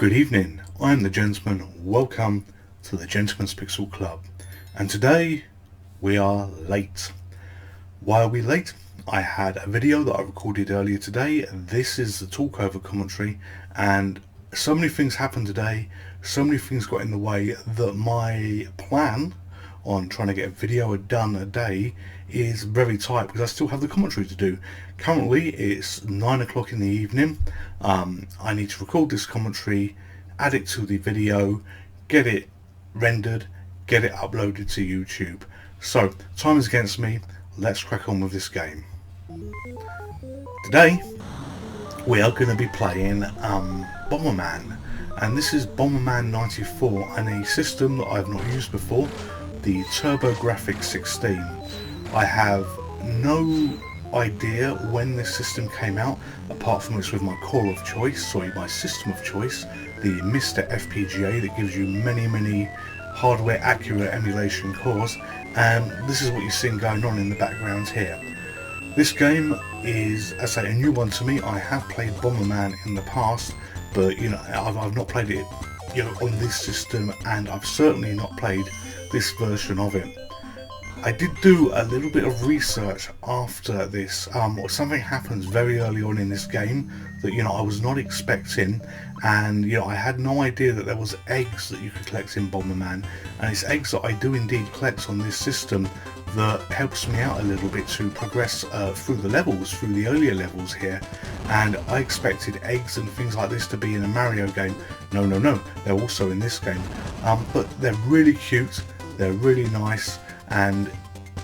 Good evening, I am the Gentleman. Welcome to the Gentleman's Pixel Club. And today we are late. Why are we late? I had a video that I recorded earlier today. This is the talkover commentary, and so many things happened today, so many things got in the way that my plan on trying to get a video done a day is very tight because I still have the commentary to do. Currently it's 9 o'clock in the evening. I need to record this commentary, add it to the video, get it rendered, get it uploaded to YouTube. So time is against me. Let's crack on with this game. Today we are going to be playing Bomberman, and this is Bomberman 94 and a system that I've not used before, the TurboGrafx-16. I have no idea when this system came out, apart from it's with my core of choice, or my system of choice, the MiSTer FPGA, that gives you many hardware accurate emulation cores, and this is what you're seeing going on in the background here. This game is, as I say, a new one to me. I have played Bomberman in the past, but I've not played it on this system, and I've certainly not played this version of it. I did do a little bit of research after this. Something happens very early on in this game that I was not expecting, and I had no idea that there was eggs that you could collect in Bomberman, and it's eggs that I do indeed collect on this system that helps me out a little bit to progress through the levels, through the earlier levels here. And I expected eggs and things like this to be in a Mario game. No, they're also in this game, but they're really cute, they're really nice, and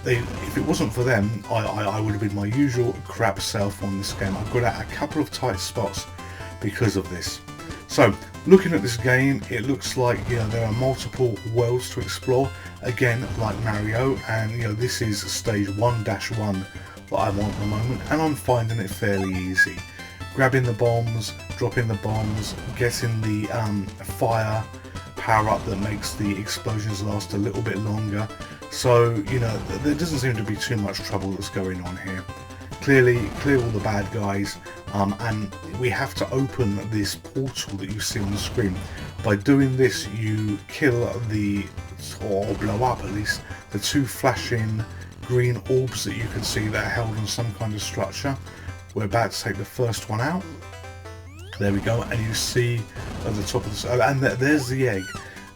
if it wasn't for them, I would have been my usual crap self on this game. I've got out a couple of tight spots because of this. So looking at this game, it looks like there are multiple worlds to explore, again like Mario, and this is stage 1-1 that I'm on at the moment, and I'm finding it fairly easy. Grabbing the bombs, dropping the bombs, getting the fire power up that makes the explosions last a little bit longer. So there doesn't seem to be too much trouble that's going on here. Clear all the bad guys, and we have to open this portal that you see on the screen. By doing this, you kill or blow up at least, the two flashing green orbs that you can see that are held on some kind of structure. We're about to take the first one out. There we go, and you see at the top of the... and there's the egg.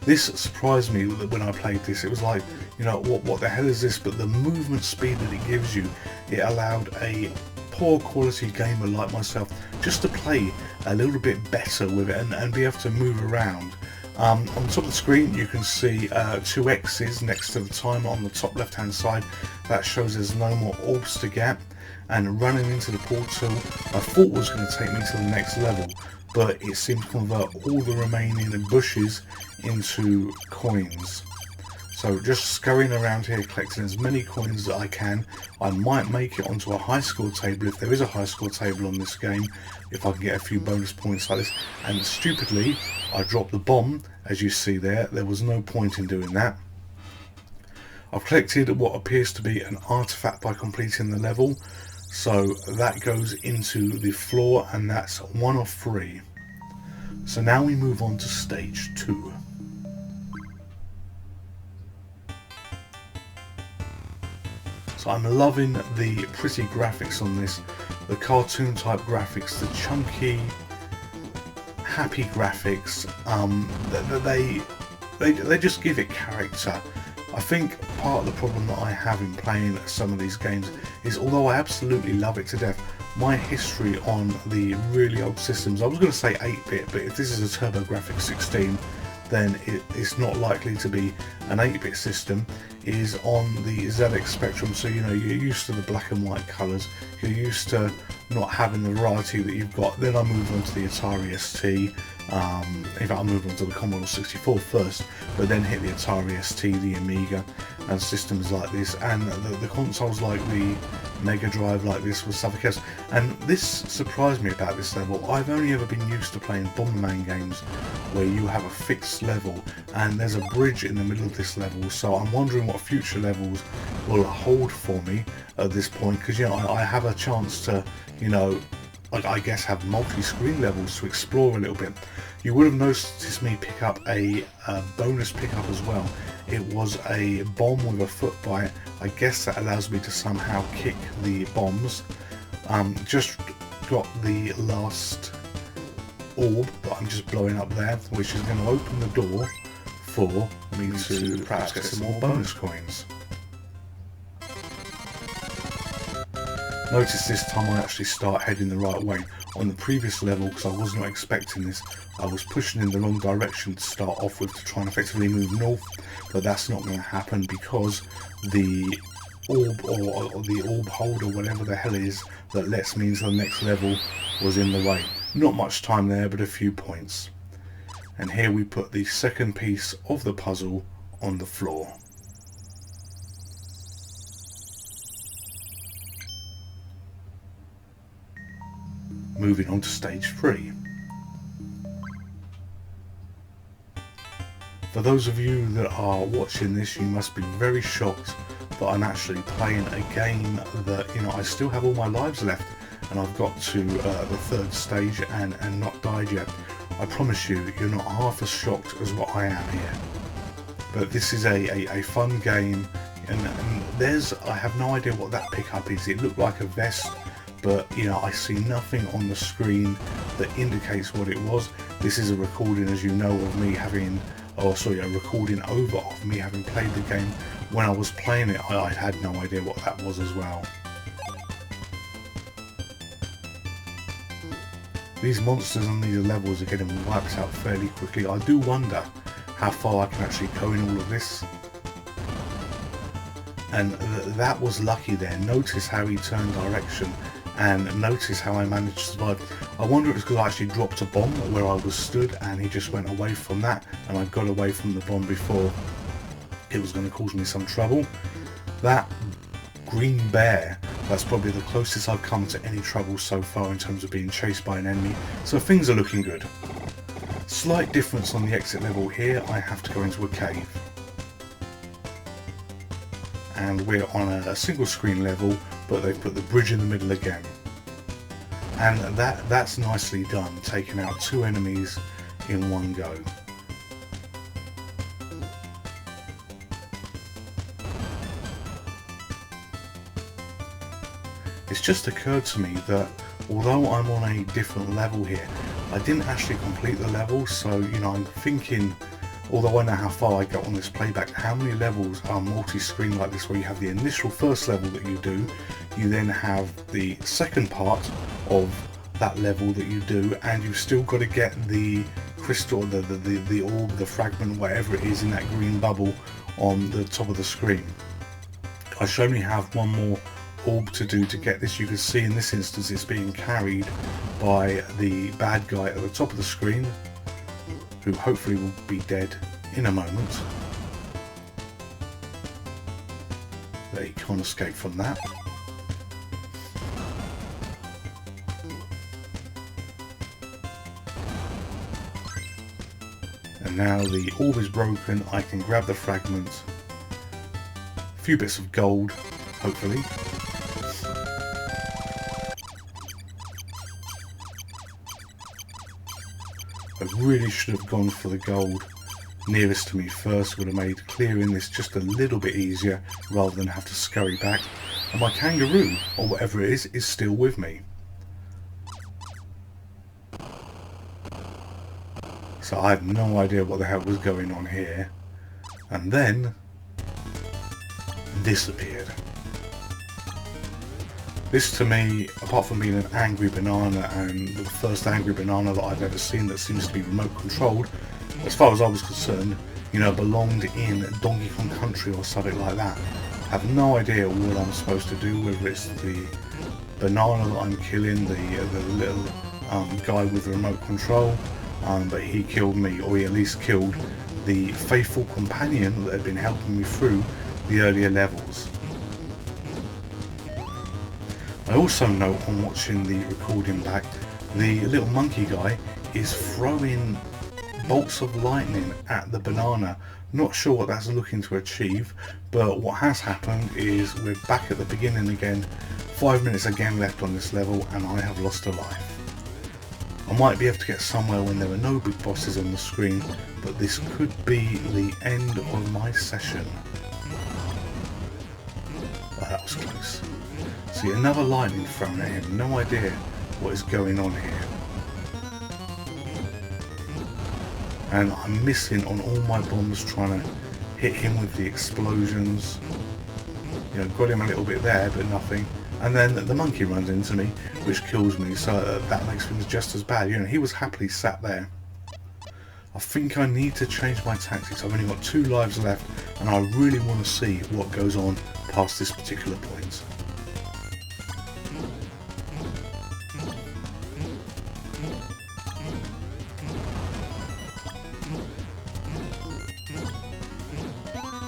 This surprised me when I played this. It was like, what the hell is this? But the movement speed that it gives you, it allowed a poor quality gamer like myself just to play a little bit better with it and be able to move around. On the top of the screen you can see two X's next to the timer on the top left hand side. That shows there's no more orbs to get. And running into the portal, I thought was going to take me to the next level, but it seemed to convert all the remaining bushes into coins. So just scurrying around here collecting as many coins as I can. I might make it onto a high score table if there is a high score table on this game, if I can get a few bonus points like this. And stupidly I dropped the bomb, as you see there. There was no point in doing that. I've collected what appears to be an artifact by completing the level, so that goes into the floor, and that's 1 of 3. So now we move on to stage 2. So I'm loving the pretty graphics on this, the cartoon type graphics, the chunky, happy graphics. They just give it character. I think part of the problem that I have in playing some of these games is, although I absolutely love it to death, my history on the really old systems, I was going to say 8-bit, but if this is a TurboGrafx-16, then it's not likely to be an 8-bit system, is on the ZX Spectrum. So you're used to the black and white colours, you're used to not having the variety that you've got. Then I moved on to the Atari ST, in fact I moved on to the Commodore 64 first, but then hit the Atari ST, the Amiga, and systems like this, and the consoles like the Mega Drive like this was something else. And this surprised me about this level. I've only ever been used to playing Bomberman games where you have a fixed level and there's a bridge in the middle of this level, so I'm wondering what future levels will hold for me at this point, because I have a chance to I guess have multi-screen levels to explore a little bit. You would have noticed me pick up a bonus pickup as well. It was a bomb with a foot bite. I guess that allows me to somehow kick the bombs. Just got the last orb that I'm just blowing up there, which is going to open the door for me to perhaps get some more bonus coins. Notice this time I actually start heading the right way. On the previous level, because I was not expecting this, I was pushing in the wrong direction to start off with to try and effectively move north, but that's not going to happen because the orb or the orb holder, whatever the hell it is that lets me into the next level, was in the way. Not much time there, but a few points. And here we put the second piece of the puzzle on the floor. Moving on to stage 3. For those of you that are watching this, you must be very shocked that I'm actually playing a game that, I still have all my lives left, and I've got to the third stage and not died yet. I promise you, you're not half as shocked as what I am here. But this is a fun game, and I have no idea what that pickup is. It looked like a vest, but I see nothing on the screen that indicates what it was. This is a recording, as you know, of me having, a recording over of me having played the game. When I was playing it, I had no idea what that was as well. These monsters on these levels are getting wiped out fairly quickly. I do wonder how far I can actually go in all of this. And that was lucky there. Notice how he turned direction, and notice how I managed to survive. I wonder if it's because I actually dropped a bomb where I was stood and he just went away from that, and I got away from the bomb before it was going to cause me some trouble. That green bear, that's probably the closest I've come to any trouble so far in terms of being chased by an enemy, so things are looking good. Slight difference on the exit level here, I have to go into a cave. And we're on a single screen level, but they've put the bridge in the middle again. And that's nicely done, taking out 2 enemies in one go. It's just occurred to me that although I'm on a different level here, I didn't actually complete the level, so I'm thinking, although I know how far I got on this playback, how many levels are multi-screen like this, where you have the initial first level that you do, you then have the second part of that level that you do, and you've still got to get the crystal, the orb, the fragment, whatever it is in that green bubble on the top of the screen. I should only have one more orb to do to get this. You can see in this instance it's being carried by the bad guy at the top of the screen, who hopefully will be dead in a moment. They can't escape from that. And now the orb is broken, I can grab the fragment, a few bits of gold, hopefully. I really should have gone for the gold nearest to me first. Would have made clearing this just a little bit easier rather than have to scurry back. And my kangaroo, or whatever it is still with me. So I have no idea what the hell was going on here. And then this appeared. This to me, apart from being an angry banana, and the first angry banana that I've ever seen that seems to be remote controlled, as far as I was concerned, belonged in Donkey Kong Country or something like that. I have no idea what I'm supposed to do, whether it's the banana that I'm killing, the little guy with the remote control, but he killed me, or he at least killed the faithful companion that had been helping me through the earlier levels. I also note on watching the recording back, the little monkey guy is throwing bolts of lightning at the banana. Not sure what that's looking to achieve, but what has happened is we're back at the beginning again. 5 minutes again left on this level, and I have lost a life. I might be able to get somewhere when there are no big bosses on the screen, but this could be the end of my session. Oh, that was close. See, another lightning thrown at him. No idea what is going on here. And I'm missing on all my bombs trying to hit him with the explosions. You know, got him a little bit there, but nothing. And then the monkey runs into me, which kills me, so that makes things just as bad. You know, he was happily sat there. I think I need to change my tactics. I've only got 2 lives left, and I really want to see what goes on past this particular point.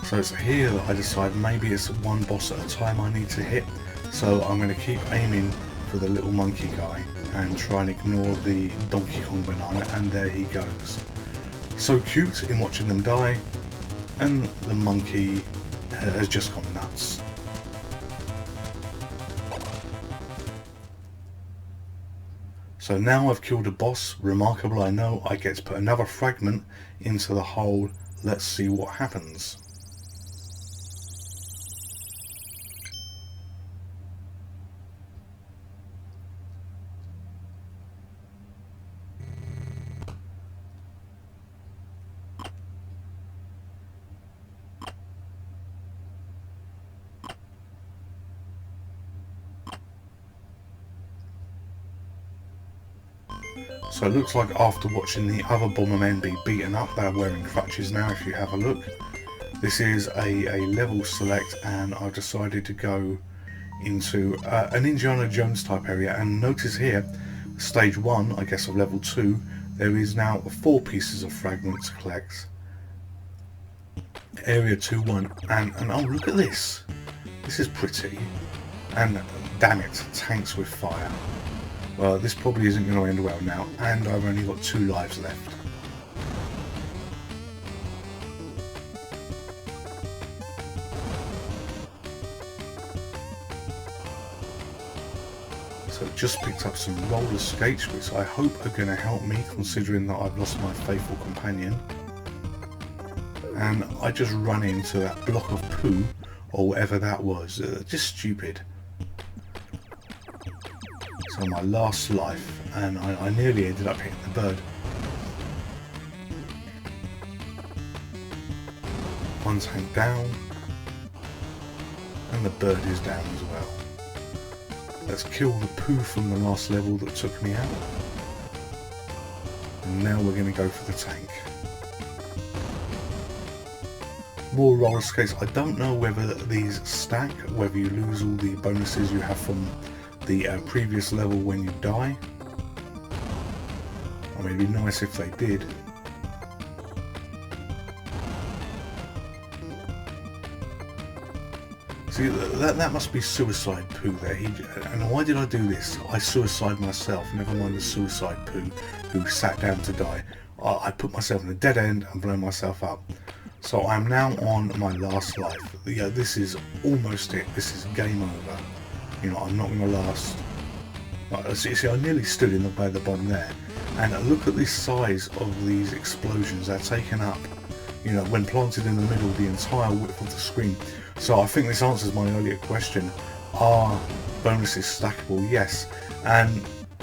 So it's here that I decide maybe it's one boss at a time I need to hit. So I'm going to keep aiming for the little monkey guy and try and ignore the Donkey Kong banana, and there he goes. So cute in watching them die, and the monkey has just gone nuts. So now I've killed a boss, remarkable I know, I get to put another fragment into the hole. Let's see what happens. So it looks like after watching the other Bombermen be beaten up, they're wearing crutches now if you have a look. This is a level select, and I've decided to go into an Indiana Jones type area, and notice here, stage 1, I guess of level 2, there is now 4 pieces of fragment to collect. Area 2-1, and oh, look at this. This is pretty. And damn it, tanks with fire. Well, this probably isn't going to end well now, and I've only got 2 lives left. So just picked up some roller skates, which I hope are going to help me, considering that I've lost my faithful companion. And I just run into that block of poo, or whatever that was. Just stupid. So my last life, and I nearly ended up hitting the bird. One tank down, and the bird is down as well. Let's kill the poo from the last level that took me out. And now we're going to go for the tank. More roller skates. I don't know whether these stack, whether you lose all the bonuses you have from the previous level when you die. I mean, it'd be nice if they did. See, that must be suicide poo there. And why did I do this? I suicide myself, never mind the suicide poo who sat down to die. I put myself in a dead end and blow myself up. So I'm now on my last life. Yeah, this is almost it. This is game over. You know, I'm not going to last. See, I nearly stood in the way of the bomb there. And look at the size of these explosions. They're taken up, you know, when planted in the middle, the entire width of the screen. So I think this answers my earlier question. Are bonuses stackable? Yes. And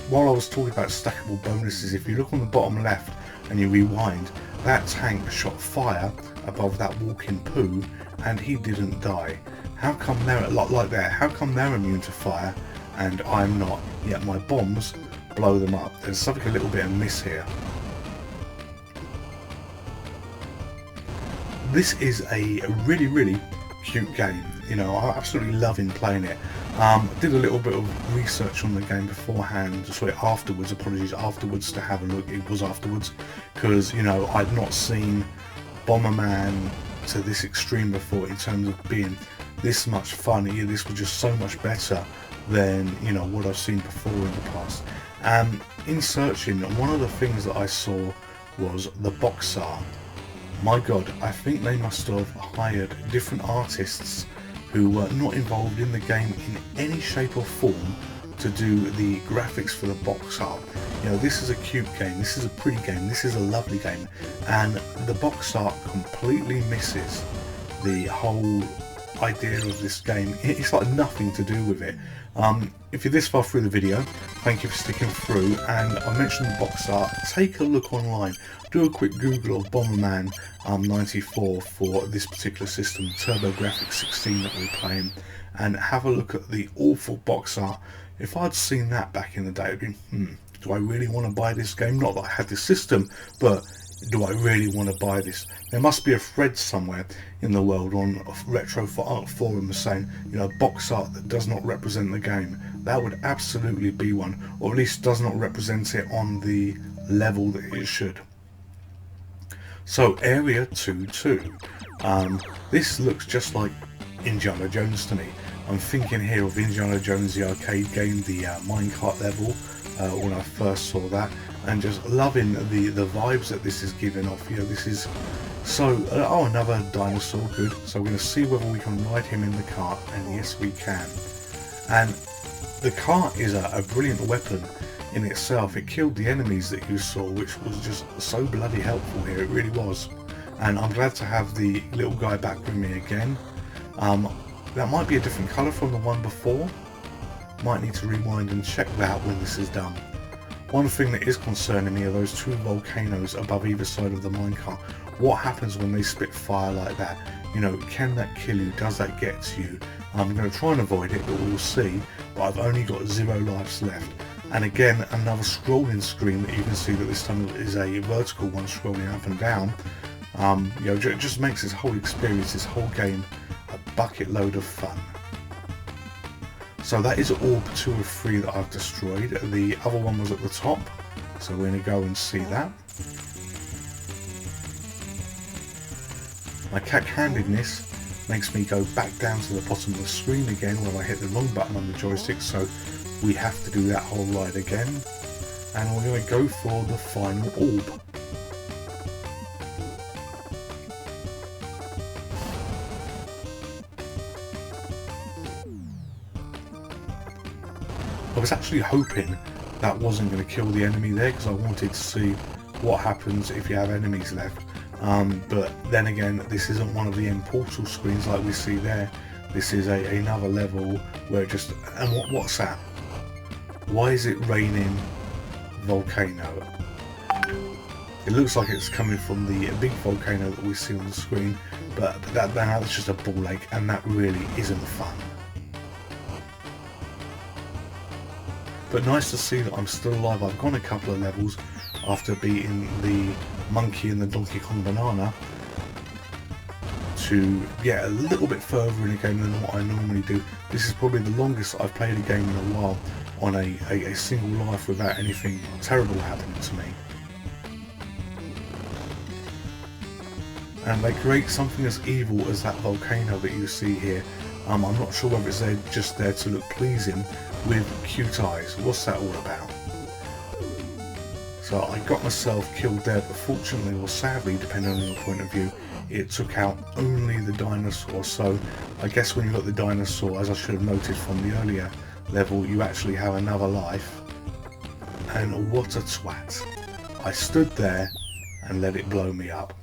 while I was talking about stackable bonuses, if you look on the bottom left and you rewind, that tank shot fire above that walking poo, and he didn't die. How come they're like there? How come they're immune to fire and I'm not? Yet my bombs blow them up. There's something a little bit amiss here. This is a really cute game. You know, I'm absolutely loving playing it. Did a little bit of research on the game beforehand, sorry, afterwards, apologies, afterwards to have a look. It was afterwards, because, you know, I'd not seen Bomberman to this extreme before in terms of being this much fun. Yeah, this was just so much better than, you know, what I've seen before in the past. In searching, one of the things that I saw was the box art. My god, I think they must have hired different artists who were not involved in the game in any shape or form to do the graphics for the box art. You know, this is a cute game, this is a pretty game, this is a lovely game, and the box art completely misses the whole idea of this game. It's like nothing to do with it. If you're this far through the video, thank you for sticking through, and I mentioned the box art. Take a look online, do a quick Google of Bomberman 94 for this particular system, TurboGrafx-16 that we're playing, and have a look at the awful box art. If I'd seen that back in the day, I'd be, do I really want to buy this game? Not that I had this system, but do I really want to buy this? There must be a thread somewhere in the world on retro art forums saying, you know, box art that does not represent the game. That would absolutely be one, or at least does not represent it on the level that it should. So Area 2-2. This looks just like Indiana Jones to me. I'm thinking here of Indiana Jones the arcade game, the minecart level, when I first saw that, and just loving the vibes that this is giving off. You know, this is so oh, another dinosaur, good. So we're going to see whether we can ride him in the cart, and yes we can. And the cart is a brilliant weapon in itself. It killed the enemies that you saw, which was just so bloody helpful here, it really was. And I'm glad to have the little guy back with me again. That might be a different colour from the one before. Might need to rewind and check that when this is done. One thing that is concerning me are those two volcanoes above either side of the minecart. What happens when they spit fire like that? You know, can that kill you? Does that get to you? I'm going to try and avoid it, but we'll see. But I've only got 0 lives left. And again, another scrolling screen that you can see that this time is a vertical one scrolling up and down. You know, it just makes this whole experience, this whole game, a bucket load of fun. So that is orb 2 of 3 that I've destroyed. The other one was at the top, so we're going to go and see that. My cack-handedness makes me go back down to the bottom of the screen again when I hit the wrong button on the joystick, so we have to do that whole ride again. And we're going to go for the final orb. I was actually hoping that wasn't going to kill the enemy there, because I wanted to see what happens if you have enemies left. But then again, this isn't one of the end portal screens like we see there. This is another level where it just... And what's that? Why is it raining volcano? It looks like it's coming from the big volcano that we see on the screen, but that's just a ball lake, and that really isn't fun. But nice to see that I'm still alive. I've gone a couple of levels after beating the monkey and the Donkey Kong banana to get a little bit further in a game than what I normally do. This is probably the longest I've played a game in a while on a single life without anything terrible happening to me. And they create something as evil as that volcano that you see here. I'm not sure whether it's just there to look pleasing with cute eyes. What's that all about? So I got myself killed there, but fortunately or sadly, depending on your point of view, it took out only the dinosaur. So I guess when you got the dinosaur, as I should have noted from the earlier level, you actually have another life. And what a twat. I stood there and let it blow me up.